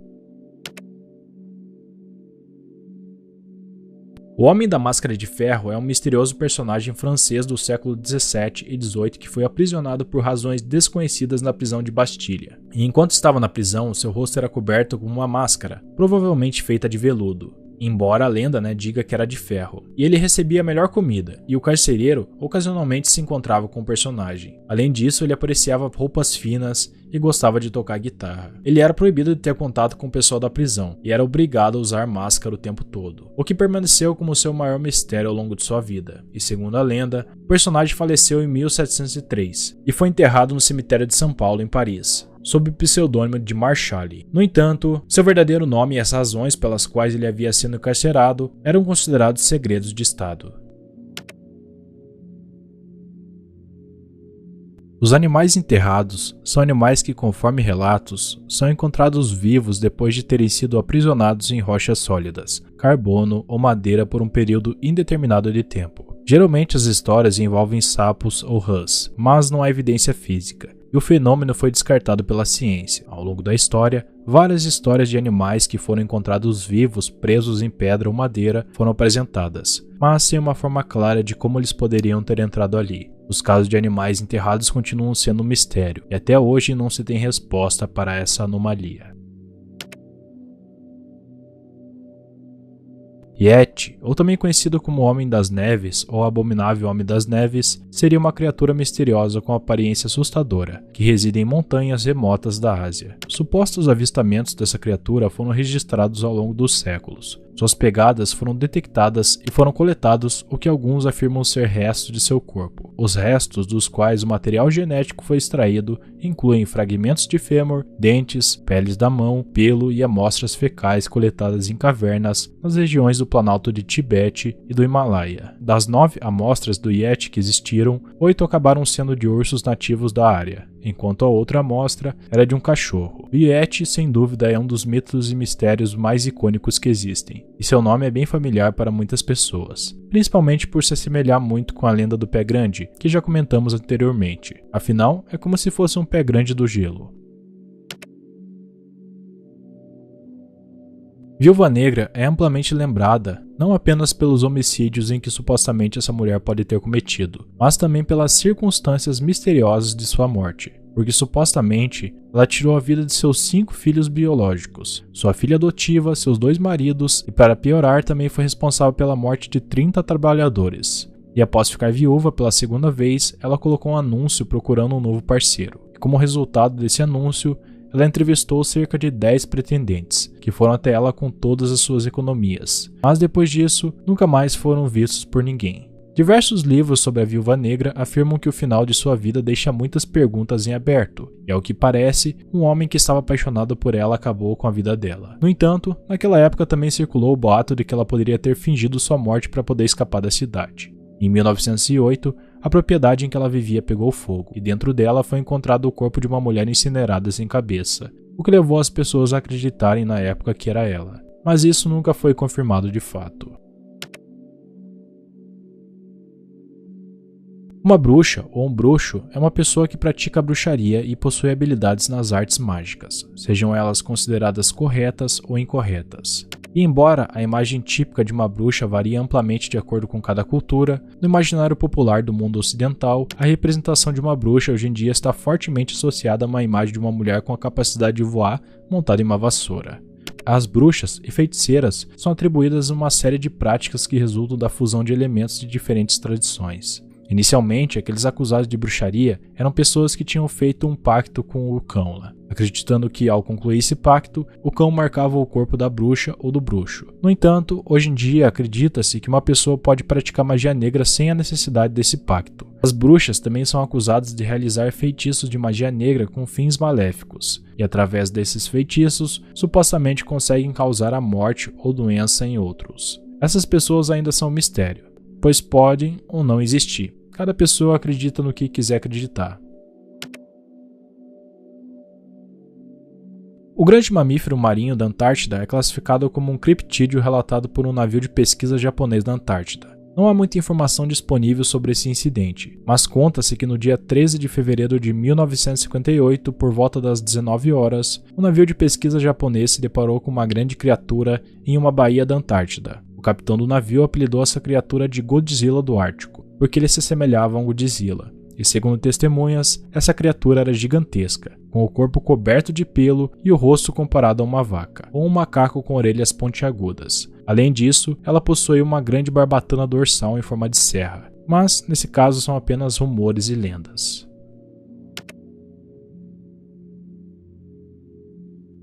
O Homem da Máscara de Ferro é um misterioso personagem francês do século 17 e 18 que foi aprisionado por razões desconhecidas na prisão de Bastilha. E enquanto estava na prisão, seu rosto era coberto com uma máscara, provavelmente feita de veludo, embora a lenda diga que era de ferro. E ele recebia a melhor comida, e o carcereiro ocasionalmente se encontrava com o personagem. Além disso, ele apreciava roupas finas e gostava de tocar guitarra. Ele era proibido de ter contato com o pessoal da prisão e era obrigado a usar máscara o tempo todo, o que permaneceu como seu maior mistério ao longo de sua vida. E segundo a lenda, o personagem faleceu em 1703 e foi enterrado no cemitério de São Paulo, em Paris, sob o pseudônimo de Marchali. No entanto, seu verdadeiro nome e as razões pelas quais ele havia sido encarcerado eram considerados segredos de Estado. Os animais enterrados são animais que, conforme relatos, são encontrados vivos depois de terem sido aprisionados em rochas sólidas, carbono ou madeira por um período indeterminado de tempo. Geralmente as histórias envolvem sapos ou rãs, mas não há evidência física, e o fenômeno foi descartado pela ciência. Ao longo da história, várias histórias de animais que foram encontrados vivos presos em pedra ou madeira foram apresentadas, mas sem uma forma clara de como eles poderiam ter entrado ali. Os casos de animais enterrados continuam sendo um mistério, e até hoje não se tem resposta para essa anomalia. Yeti, ou também conhecido como Homem das Neves ou Abominável Homem das Neves, seria uma criatura misteriosa com aparência assustadora, que reside em montanhas remotas da Ásia. Supostos avistamentos dessa criatura foram registrados ao longo dos séculos. Suas pegadas foram detectadas e foram coletados o que alguns afirmam ser restos de seu corpo. Os restos dos quais o material genético foi extraído incluem fragmentos de fêmur, dentes, peles da mão, pelo e amostras fecais coletadas em cavernas nas regiões do Planalto de Tibete e do Himalaia. Das 9 amostras do Yeti que existiram, 8 acabaram sendo de ursos nativos da área, enquanto a outra amostra era de um cachorro. O Yeti, sem dúvida, é um dos mitos e mistérios mais icônicos que existem, e seu nome é bem familiar para muitas pessoas, principalmente por se assemelhar muito com a lenda do Pé Grande, que já comentamos anteriormente. Afinal, é como se fosse um pé grande do gelo. Viúva Negra é amplamente lembrada não apenas pelos homicídios em que supostamente essa mulher pode ter cometido, mas também pelas circunstâncias misteriosas de sua morte, porque supostamente ela tirou a vida de seus 5 filhos biológicos, sua filha adotiva, seus 2 maridos e, para piorar, também foi responsável pela morte de 30 trabalhadores. E após ficar viúva pela segunda vez, ela colocou um anúncio procurando um novo parceiro. E como resultado desse anúncio, ela entrevistou cerca de 10 pretendentes, que foram até ela com todas as suas economias. Mas depois disso, nunca mais foram vistos por ninguém. Diversos livros sobre a Viúva Negra afirmam que o final de sua vida deixa muitas perguntas em aberto, e ao que parece, um homem que estava apaixonado por ela acabou com a vida dela. No entanto, naquela época também circulou o boato de que ela poderia ter fingido sua morte para poder escapar da cidade. Em 1908, a propriedade em que ela vivia pegou fogo, e dentro dela foi encontrado o corpo de uma mulher incinerada sem cabeça, o que levou as pessoas a acreditarem na época que era ela. Mas isso nunca foi confirmado de fato. Uma bruxa ou um bruxo é uma pessoa que pratica bruxaria e possui habilidades nas artes mágicas, sejam elas consideradas corretas ou incorretas. E embora a imagem típica de uma bruxa varie amplamente de acordo com cada cultura, no imaginário popular do mundo ocidental, a representação de uma bruxa hoje em dia está fortemente associada a uma imagem de uma mulher com a capacidade de voar montada em uma vassoura. As bruxas e feiticeiras são atribuídas a uma série de práticas que resultam da fusão de elementos de diferentes tradições. Inicialmente, aqueles acusados de bruxaria eram pessoas que tinham feito um pacto com o Cãola, acreditando que, ao concluir esse pacto, o cão marcava o corpo da bruxa ou do bruxo. No entanto, hoje em dia acredita-se que uma pessoa pode praticar magia negra sem a necessidade desse pacto. As bruxas também são acusadas de realizar feitiços de magia negra com fins maléficos, e através desses feitiços, supostamente conseguem causar a morte ou doença em outros. Essas pessoas ainda são um mistério, pois podem ou não existir. Cada pessoa acredita no que quiser acreditar. O grande mamífero marinho da Antártida é classificado como um criptídeo relatado por um navio de pesquisa japonês da Antártida. Não há muita informação disponível sobre esse incidente, mas conta-se que no dia 13 de fevereiro de 1958, por volta das 19 horas, um navio de pesquisa japonês se deparou com uma grande criatura em uma baía da Antártida. O capitão do navio apelidou essa criatura de Godzilla do Ártico, porque ele se assemelhava a um Godzilla. E segundo testemunhas, essa criatura era gigantesca, com o corpo coberto de pelo e o rosto comparado a uma vaca, ou um macaco com orelhas pontiagudas. Além disso, ela possuía uma grande barbatana dorsal em forma de serra, mas nesse caso são apenas rumores e lendas.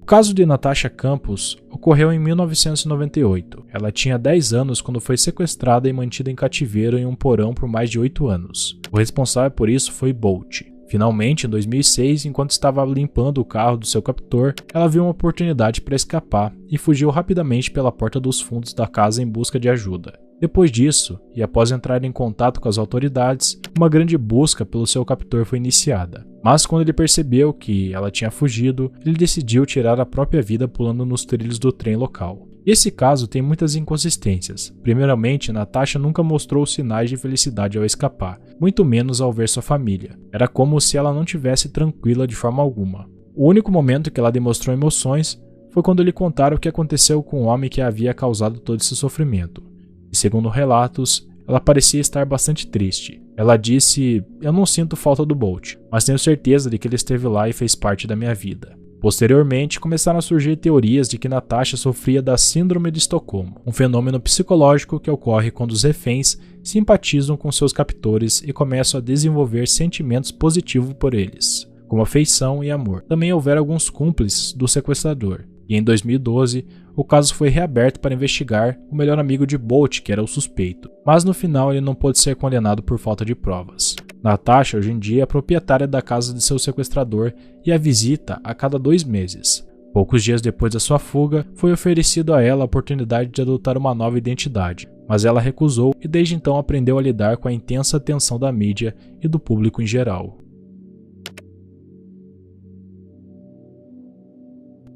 O caso de Natasha Campos ocorreu em 1998. Ela tinha 10 anos quando foi sequestrada e mantida em cativeiro em um porão por mais de 8 anos. O responsável por isso foi Bolt. Finalmente, em 2006, enquanto estava limpando o carro do seu captor, ela viu uma oportunidade para escapar e fugiu rapidamente pela porta dos fundos da casa em busca de ajuda. Depois disso, e após entrar em contato com as autoridades, uma grande busca pelo seu captor foi iniciada. Mas quando ele percebeu que ela tinha fugido, ele decidiu tirar a própria vida pulando nos trilhos do trem local. Esse caso tem muitas inconsistências. Primeiramente, Natasha nunca mostrou sinais de felicidade ao escapar, muito menos ao ver sua família. Era como se ela não tivesse tranquila de forma alguma. O único momento que ela demonstrou emoções foi quando lhe contaram o que aconteceu com o homem que havia causado todo esse sofrimento. E segundo relatos, ela parecia estar bastante triste. Ela disse: "Eu não sinto falta do Bolt, mas tenho certeza de que ele esteve lá e fez parte da minha vida." Posteriormente, começaram a surgir teorias de que Natasha sofria da Síndrome de Estocolmo, um fenômeno psicológico que ocorre quando os reféns simpatizam com seus captores e começam a desenvolver sentimentos positivos por eles, como afeição e amor. Também houveram alguns cúmplices do sequestrador, e em 2012, o caso foi reaberto para investigar o melhor amigo de Bolt, que era o suspeito, mas no final ele não pôde ser condenado por falta de provas. Natasha hoje em dia é proprietária da casa de seu sequestrador e a visita a cada 2 meses. Poucos dias depois da sua fuga, foi oferecido a ela a oportunidade de adotar uma nova identidade, mas ela recusou e desde então aprendeu a lidar com a intensa atenção da mídia e do público em geral.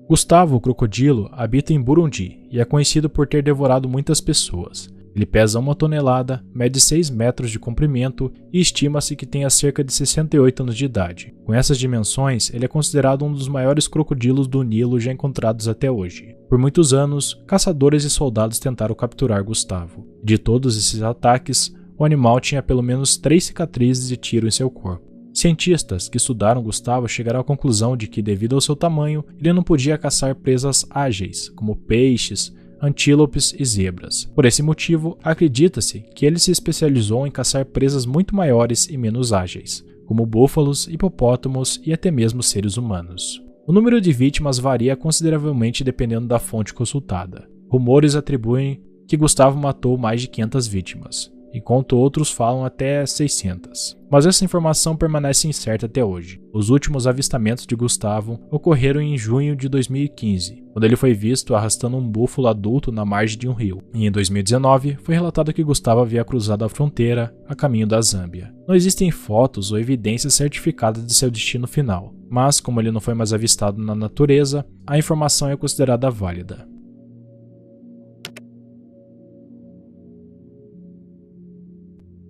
Gustavo, o crocodilo, habita em Burundi e é conhecido por ter devorado muitas pessoas. Ele pesa 1 tonelada, mede 6 metros de comprimento e estima-se que tenha cerca de 68 anos de idade. Com essas dimensões, ele é considerado um dos maiores crocodilos do Nilo já encontrados até hoje. Por muitos anos, caçadores e soldados tentaram capturar Gustavo. De todos esses ataques, o animal tinha pelo menos 3 cicatrizes de tiro em seu corpo. Cientistas que estudaram Gustavo chegaram à conclusão de que, devido ao seu tamanho, ele não podia caçar presas ágeis, como peixes, antílopes e zebras. Por esse motivo, acredita-se que ele se especializou em caçar presas muito maiores e menos ágeis, como búfalos, hipopótamos e até mesmo seres humanos. O número de vítimas varia consideravelmente dependendo da fonte consultada. Rumores atribuem que Gustavo matou mais de 500 vítimas, enquanto outros falam até 600. Mas essa informação permanece incerta até hoje. Os últimos avistamentos de Gustavo ocorreram em junho de 2015, quando ele foi visto arrastando um búfalo adulto na margem de um rio. E em 2019, foi relatado que Gustavo havia cruzado a fronteira a caminho da Zâmbia. Não existem fotos ou evidências certificadas de seu destino final, mas como ele não foi mais avistado na natureza, a informação é considerada válida.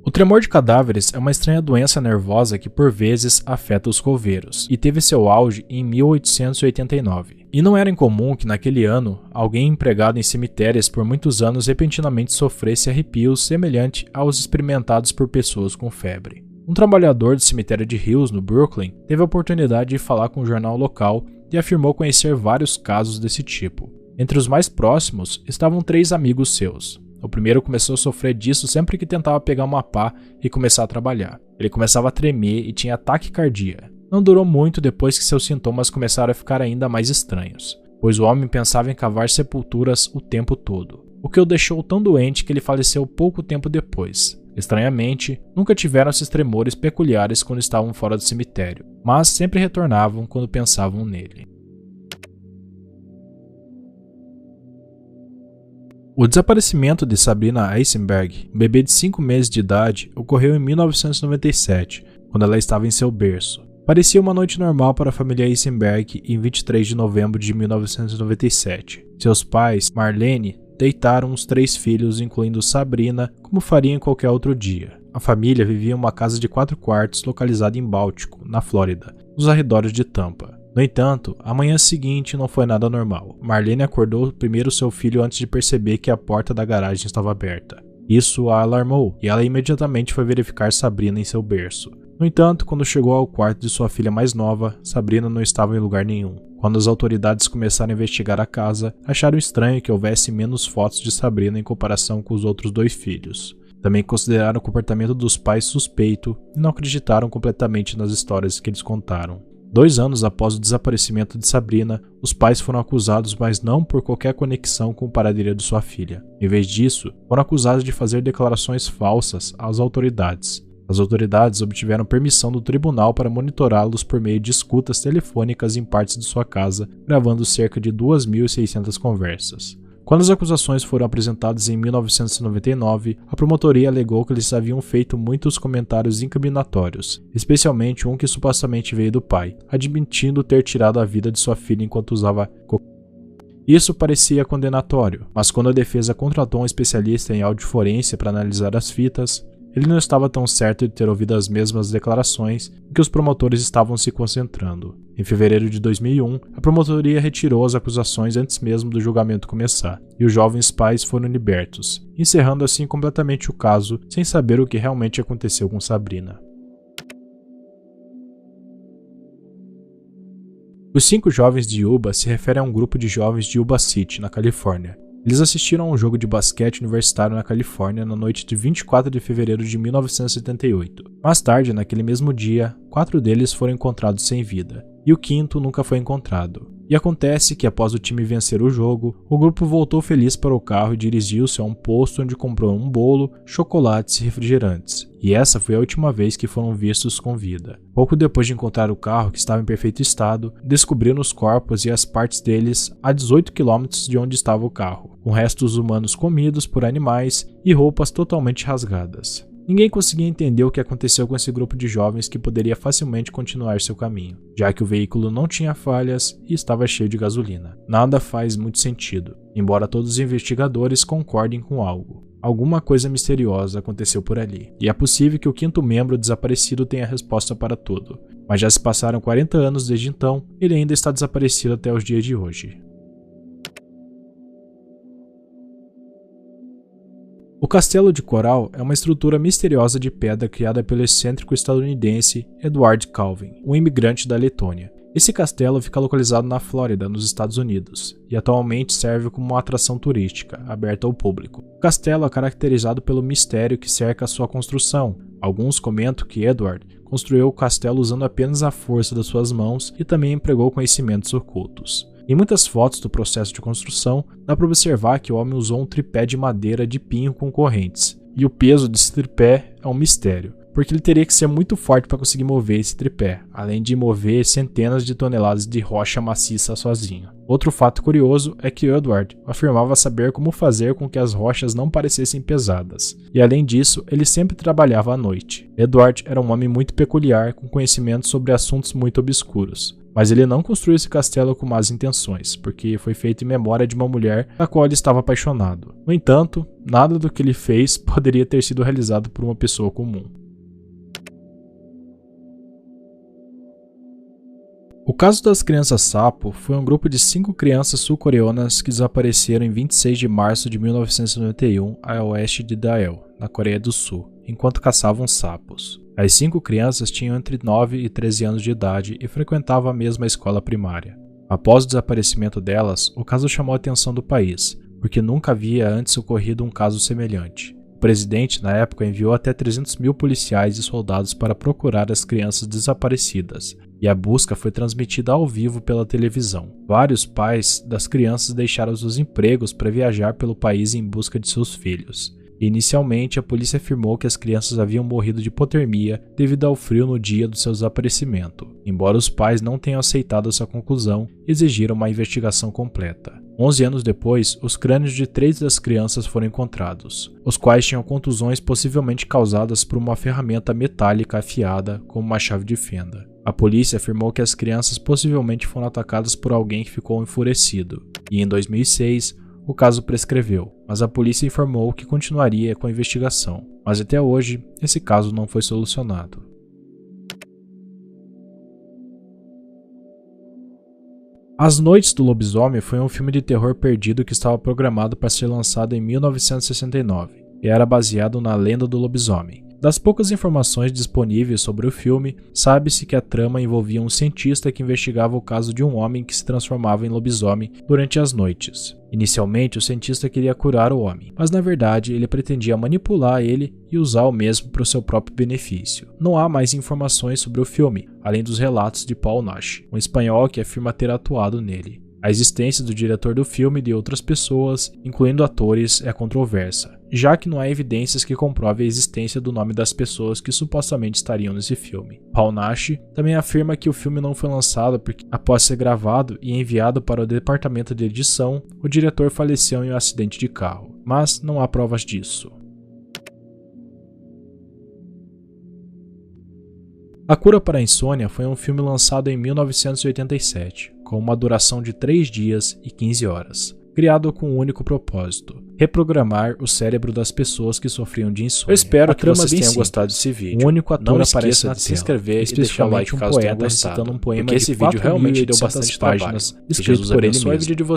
O tremor de cadáveres é uma estranha doença nervosa que por vezes afeta os coveiros, e teve seu auge em 1889. E não era incomum que naquele ano, alguém empregado em cemitérios por muitos anos repentinamente sofresse arrepios semelhantes aos experimentados por pessoas com febre. Um trabalhador do cemitério de Hills, no Brooklyn, teve a oportunidade de falar com um jornal local e afirmou conhecer vários casos desse tipo. Entre os mais próximos estavam 3 amigos seus. O primeiro começou a sofrer disso sempre que tentava pegar uma pá e começar a trabalhar. Ele começava a tremer e tinha taquicardia. Não durou muito depois que seus sintomas começaram a ficar ainda mais estranhos, pois o homem pensava em cavar sepulturas o tempo todo, o que o deixou tão doente que ele faleceu pouco tempo depois. Estranhamente, nunca tiveram esses tremores peculiares quando estavam fora do cemitério, mas sempre retornavam quando pensavam nele. O desaparecimento de Sabrina Eisenberg, um bebê de 5 meses de idade, ocorreu em 1997, quando ela estava em seu berço. Parecia uma noite normal para a família Eisenberg em 23 de novembro de 1997. Seus pais, Marlene, deitaram os 3 filhos, incluindo Sabrina, como fariam em qualquer outro dia. A família vivia em uma casa de 4 quartos localizada em Báltico, na Flórida, nos arredores de Tampa. No entanto, a manhã seguinte não foi nada normal. Marlene acordou primeiro seu filho antes de perceber que a porta da garagem estava aberta. Isso a alarmou e ela imediatamente foi verificar Sabrina em seu berço. No entanto, quando chegou ao quarto de sua filha mais nova, Sabrina não estava em lugar nenhum. Quando as autoridades começaram a investigar a casa, acharam estranho que houvesse menos fotos de Sabrina em comparação com os outros 2 filhos. Também consideraram o comportamento dos pais suspeito e não acreditaram completamente nas histórias que eles contaram. 2 anos após o desaparecimento de Sabrina, os pais foram acusados, mas não por qualquer conexão com o paradeiro de sua filha. Em vez disso, foram acusados de fazer declarações falsas às autoridades. As autoridades obtiveram permissão do tribunal para monitorá-los por meio de escutas telefônicas em partes de sua casa, gravando cerca de 2.600 conversas. Quando as acusações foram apresentadas em 1999, a promotoria alegou que eles haviam feito muitos comentários incriminatórios, especialmente um que supostamente veio do pai, admitindo ter tirado a vida de sua filha enquanto usava cocaína. Isso parecia condenatório, mas quando a defesa contratou um especialista em audioforense para analisar as fitas, ele não estava tão certo de ter ouvido as mesmas declarações em que os promotores estavam se concentrando. Em fevereiro de 2001, a promotoria retirou as acusações antes mesmo do julgamento começar, e os jovens pais foram libertos, encerrando assim completamente o caso, sem saber o que realmente aconteceu com Sabrina. Os 5 jovens de Yuba se referem a um grupo de jovens de Yuba City, na Califórnia. Eles assistiram a um jogo de basquete universitário na Califórnia na noite de 24 de fevereiro de 1978. Mais tarde, naquele mesmo dia, 4 deles foram encontrados sem vida, e o 5º nunca foi encontrado. E acontece que após o time vencer o jogo, o grupo voltou feliz para o carro e dirigiu-se a um posto onde comprou um bolo, chocolates e refrigerantes. E essa foi a última vez que foram vistos com vida. Pouco depois de encontrar o carro, que estava em perfeito estado, descobriram os corpos e as partes deles a 18 km de onde estava o carro, com restos humanos comidos por animais e roupas totalmente rasgadas. Ninguém conseguia entender o que aconteceu com esse grupo de jovens que poderia facilmente continuar seu caminho, já que o veículo não tinha falhas e estava cheio de gasolina. Nada faz muito sentido, embora todos os investigadores concordem com algo. Alguma coisa misteriosa aconteceu por ali, e é possível que o 5º membro desaparecido tenha a resposta para tudo. Mas já se passaram 40 anos desde então, ele ainda está desaparecido até os dias de hoje. O Castelo de Coral é uma estrutura misteriosa de pedra criada pelo excêntrico estadunidense Edward Calvin, um imigrante da Letônia. Esse castelo fica localizado na Flórida, nos Estados Unidos, e atualmente serve como uma atração turística, aberta ao público. O castelo é caracterizado pelo mistério que cerca a sua construção. Alguns comentam que Edward construiu o castelo usando apenas a força das suas mãos e também empregou conhecimentos ocultos. Em muitas fotos do processo de construção, dá para observar que o homem usou um tripé de madeira de pinho com correntes, e o peso desse tripé é um mistério, porque ele teria que ser muito forte para conseguir mover esse tripé, além de mover centenas de toneladas de rocha maciça sozinho. Outro fato curioso é que Edward afirmava saber como fazer com que as rochas não parecessem pesadas, e além disso, ele sempre trabalhava à noite. Edward era um homem muito peculiar, com conhecimentos sobre assuntos muito obscuros, Mas ele não construiu esse castelo com más intenções, porque foi feito em memória de uma mulher da qual ele estava apaixonado. No entanto, nada do que ele fez poderia ter sido realizado por uma pessoa comum. O caso das crianças sapo foi um grupo de 5 crianças sul-coreanas que desapareceram em 26 de março de 1991 a oeste de Daeil, na Coreia do Sul, enquanto caçavam sapos. As 5 crianças tinham entre 9 e 13 anos de idade e frequentavam a mesma escola primária. Após o desaparecimento delas, o caso chamou a atenção do país, porque nunca havia antes ocorrido um caso semelhante. O presidente, na época, enviou até 300 mil policiais e soldados para procurar as crianças desaparecidas, e a busca foi transmitida ao vivo pela televisão. Vários pais das crianças deixaram seus empregos para viajar pelo país em busca de seus filhos. Inicialmente, a polícia afirmou que as crianças haviam morrido de hipotermia devido ao frio no dia do seu desaparecimento. Embora os pais não tenham aceitado essa conclusão, exigiram uma investigação completa. 11 anos depois, os crânios de 3 das crianças foram encontrados, os quais tinham contusões possivelmente causadas por uma ferramenta metálica afiada como uma chave de fenda. A polícia afirmou que as crianças possivelmente foram atacadas por alguém que ficou enfurecido, e em 2006, o caso prescreveu, mas a polícia informou que continuaria com a investigação, mas até hoje, esse caso não foi solucionado. As Noites do Lobisomem foi um filme de terror perdido que estava programado para ser lançado em 1969 e era baseado na lenda do lobisomem. Das poucas informações disponíveis sobre o filme, sabe-se que a trama envolvia um cientista que investigava o caso de um homem que se transformava em lobisomem durante as noites. Inicialmente, o cientista queria curar o homem, mas na verdade ele pretendia manipular ele e usar o mesmo para o seu próprio benefício. Não há mais informações sobre o filme, além dos relatos de Paul Nash, um espanhol que afirma ter atuado nele. A existência do diretor do filme e de outras pessoas, incluindo atores, é controversa, já que não há evidências que comprovem a existência do nome das pessoas que supostamente estariam nesse filme. Paul Nash também afirma que o filme não foi lançado porque, após ser gravado e enviado para o departamento de edição, o diretor faleceu em um acidente de carro, mas não há provas disso. A Cura para a Insônia foi um filme lançado em 1987, com uma duração de 3 dias e 15 horas, criado com um único propósito: reprogramar o cérebro das pessoas que sofriam de insônia. Eu espero que vocês tenham gostado desse vídeo. O único ator aparece de se inscrever e deixar o like caso tenha gostado, recitando um poema porque esse vídeo realmente deu bastante páginas, escrito por ele mesmo.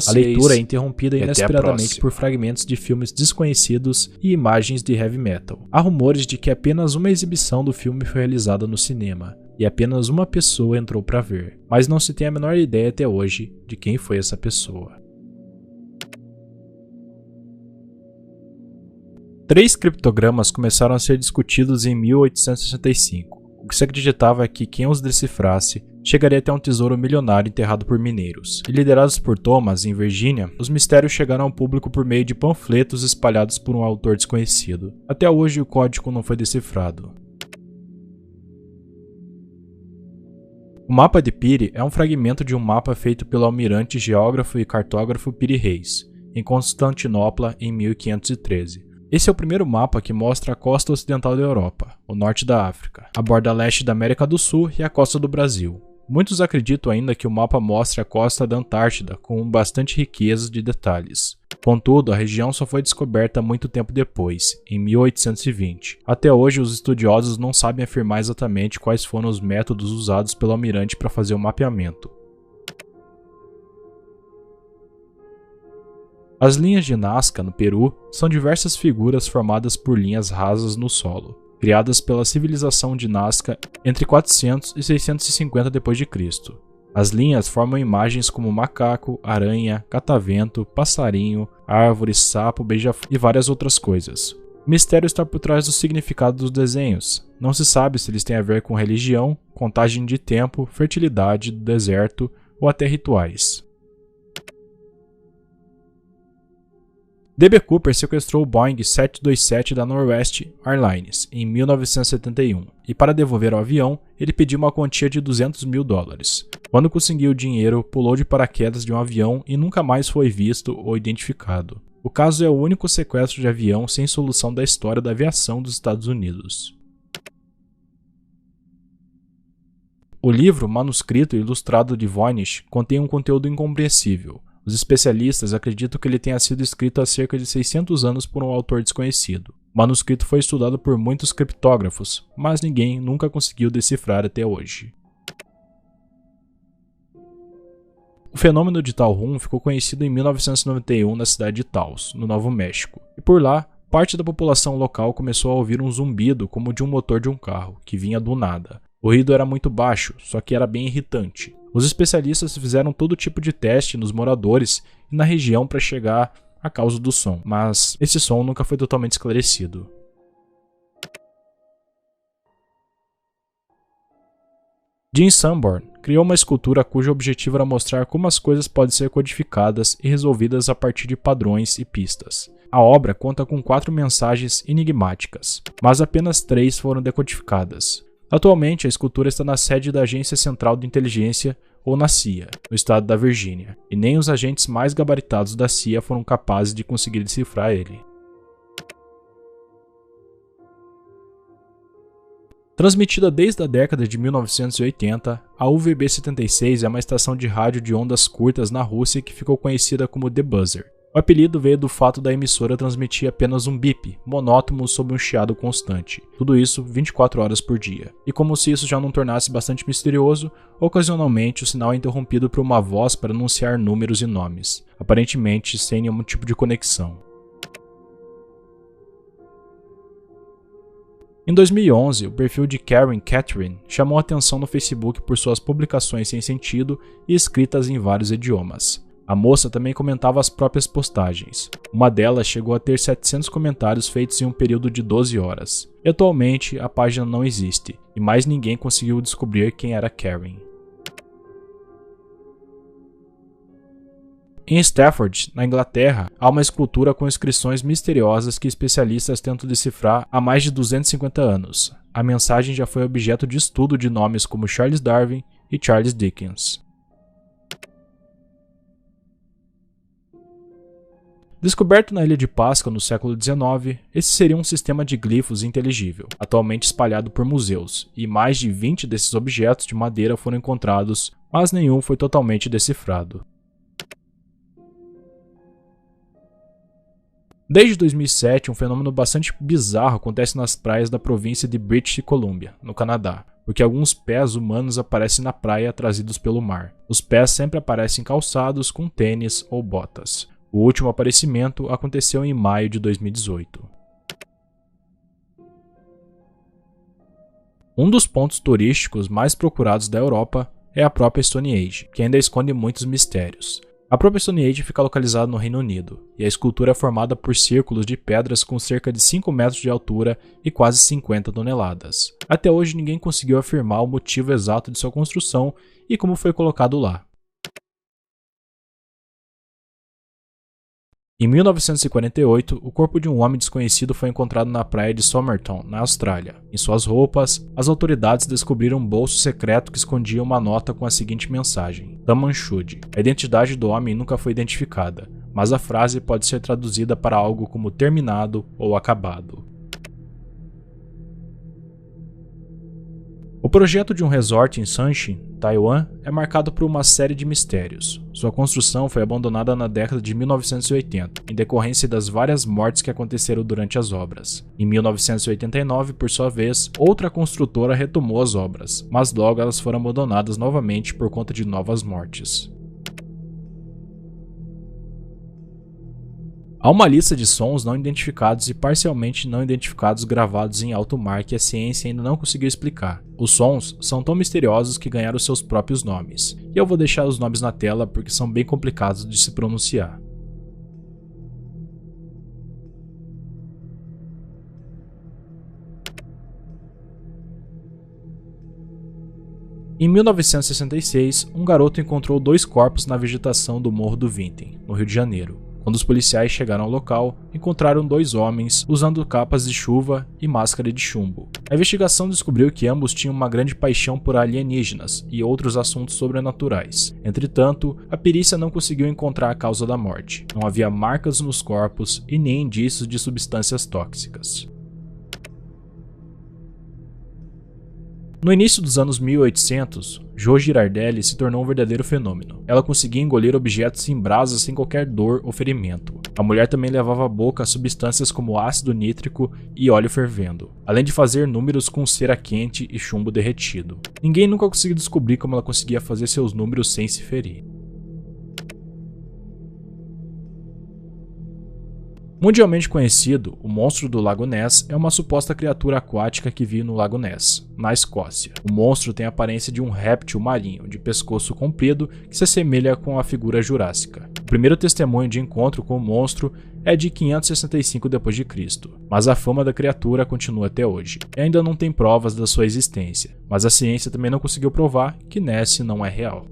A leitura é interrompida inesperadamente por fragmentos de filmes desconhecidos e imagens de heavy metal. Há rumores de que apenas uma exibição do filme foi realizada no cinema, e apenas uma pessoa entrou para ver, mas não se tem a menor ideia até hoje de quem foi essa pessoa. 3 criptogramas começaram a ser discutidos em 1865. O que se acreditava é que quem os decifrasse chegaria até um tesouro milionário enterrado por mineiros. E liderados por Thomas, em Virgínia, os mistérios chegaram ao público por meio de panfletos espalhados por um autor desconhecido. Até hoje o código não foi decifrado. O mapa de Piri é um fragmento de um mapa feito pelo almirante, geógrafo e cartógrafo Piri Reis, em Constantinopla em 1513. Esse é o primeiro mapa que mostra a costa ocidental da Europa, o norte da África, a borda leste da América do Sul e a costa do Brasil. Muitos acreditam ainda que o mapa mostre a costa da Antártida com bastante riqueza de detalhes. Contudo, a região só foi descoberta muito tempo depois, em 1820. Até hoje, os estudiosos não sabem afirmar exatamente quais foram os métodos usados pelo almirante para fazer o mapeamento. As linhas de Nazca, no Peru, são diversas figuras formadas por linhas rasas no solo, criadas pela civilização de Nazca entre 400 e 650 d.C. As linhas formam imagens como macaco, aranha, catavento, passarinho, árvore, sapo, beija-flor e várias outras coisas. O mistério está por trás do significado dos desenhos. Não se sabe se eles têm a ver com religião, contagem de tempo, fertilidade do deserto ou até rituais. D.B. Cooper sequestrou o Boeing 727 da Northwest Airlines em 1971 e, para devolver o avião, ele pediu uma quantia de $200 mil. Quando conseguiu o dinheiro, pulou de paraquedas de um avião e nunca mais foi visto ou identificado. O caso é o único sequestro de avião sem solução da história da aviação dos Estados Unidos. O livro, manuscrito e ilustrado de Voynich contém um conteúdo incompreensível. Os especialistas acreditam que ele tenha sido escrito há cerca de 600 anos por um autor desconhecido. O manuscrito foi estudado por muitos criptógrafos, mas ninguém nunca conseguiu decifrar até hoje. O fenômeno de Talhun ficou conhecido em 1991 na cidade de Taos, no Novo México, e por lá, parte da população local começou a ouvir um zumbido como de um motor de um carro, que vinha do nada. O ruído era muito baixo, só que era bem irritante. Os especialistas fizeram todo tipo de teste nos moradores e na região para chegar à causa do som, mas esse som nunca foi totalmente esclarecido. Jim Sanborn criou uma escultura cujo objetivo era mostrar como as coisas podem ser codificadas e resolvidas a partir de padrões e pistas. A obra conta com 4 mensagens enigmáticas, mas apenas 3 foram decodificadas. Atualmente, a escultura está na sede da Agência Central de Inteligência, ou na CIA, no estado da Virgínia, e nem os agentes mais gabaritados da CIA foram capazes de conseguir decifrar ele. Transmitida desde a década de 1980, a UVB-76 é uma estação de rádio de ondas curtas na Rússia que ficou conhecida como The Buzzer. O apelido veio do fato da emissora transmitir apenas um bip, monótono sob um chiado constante. Tudo isso 24 horas por dia. E como se isso já não tornasse bastante misterioso, ocasionalmente o sinal é interrompido por uma voz para anunciar números e nomes, aparentemente sem nenhum tipo de conexão. Em 2011, o perfil de Karen Catherine chamou a atenção no Facebook por suas publicações sem sentido e escritas em vários idiomas. A moça também comentava as próprias postagens. Uma delas chegou a ter 700 comentários feitos em um período de 12 horas. E atualmente a página não existe, e mais ninguém conseguiu descobrir quem era Karen. Em Stafford, na Inglaterra, há uma escultura com inscrições misteriosas que especialistas tentam decifrar há mais de 250 anos. A mensagem já foi objeto de estudo de nomes como Charles Darwin e Charles Dickens. Descoberto na Ilha de Páscoa no século XIX, esse seria um sistema de glifos inteligível, atualmente espalhado por museus, e mais de 20 desses objetos de madeira foram encontrados, mas nenhum foi totalmente decifrado. Desde 2007, um fenômeno bastante bizarro acontece nas praias da província de British Columbia, no Canadá, porque alguns pés humanos aparecem na praia trazidos pelo mar. Os pés sempre aparecem calçados com tênis ou botas. O último aparecimento aconteceu em maio de 2018. Um dos pontos turísticos mais procurados da Europa é a própria Stonehenge, que ainda esconde muitos mistérios. A própria Stonehenge fica localizada no Reino Unido, e a escultura é formada por círculos de pedras com cerca de 5 metros de altura e quase 50 toneladas. Até hoje ninguém conseguiu afirmar o motivo exato de sua construção e como foi colocado lá. Em 1948, o corpo de um homem desconhecido foi encontrado na praia de Somerton, na Austrália. Em suas roupas, as autoridades descobriram um bolso secreto que escondia uma nota com a seguinte mensagem: Taman Shud. A identidade do homem nunca foi identificada, mas a frase pode ser traduzida para algo como terminado ou acabado. O projeto de um resort em Sanshin, Taiwan, é marcado por uma série de mistérios. Sua construção foi abandonada na década de 1980, em decorrência das várias mortes que aconteceram durante as obras. Em 1989, por sua vez, outra construtora retomou as obras, mas logo elas foram abandonadas novamente por conta de novas mortes. Há uma lista de sons não identificados e parcialmente não identificados gravados em alto mar que a ciência ainda não conseguiu explicar. Os sons são tão misteriosos que ganharam seus próprios nomes, e eu vou deixar os nomes na tela porque são bem complicados de se pronunciar. Em 1966, um garoto encontrou 2 corpos na vegetação do Morro do Vintém, no Rio de Janeiro. Quando os policiais chegaram ao local, encontraram 2 homens usando capas de chuva e máscara de chumbo. A investigação descobriu que ambos tinham uma grande paixão por alienígenas e outros assuntos sobrenaturais. Entretanto, a perícia não conseguiu encontrar a causa da morte. Não havia marcas nos corpos e nem indícios de substâncias tóxicas. No início dos anos 1800, Jo Girardelli se tornou um verdadeiro fenômeno. Ela conseguia engolir objetos em brasas sem qualquer dor ou ferimento. A mulher também levava à boca substâncias como ácido nítrico e óleo fervendo, além de fazer números com cera quente e chumbo derretido. Ninguém nunca conseguiu descobrir como ela conseguia fazer seus números sem se ferir. Mundialmente conhecido, o monstro do Lago Ness é uma suposta criatura aquática que vive no Lago Ness, na Escócia. O monstro tem a aparência de um réptil marinho de pescoço comprido que se assemelha com a figura jurássica. O primeiro testemunho de encontro com o monstro é de 565 d.C., mas a fama da criatura continua até hoje. E ainda não tem provas da sua existência, mas a ciência também não conseguiu provar que Ness não é real.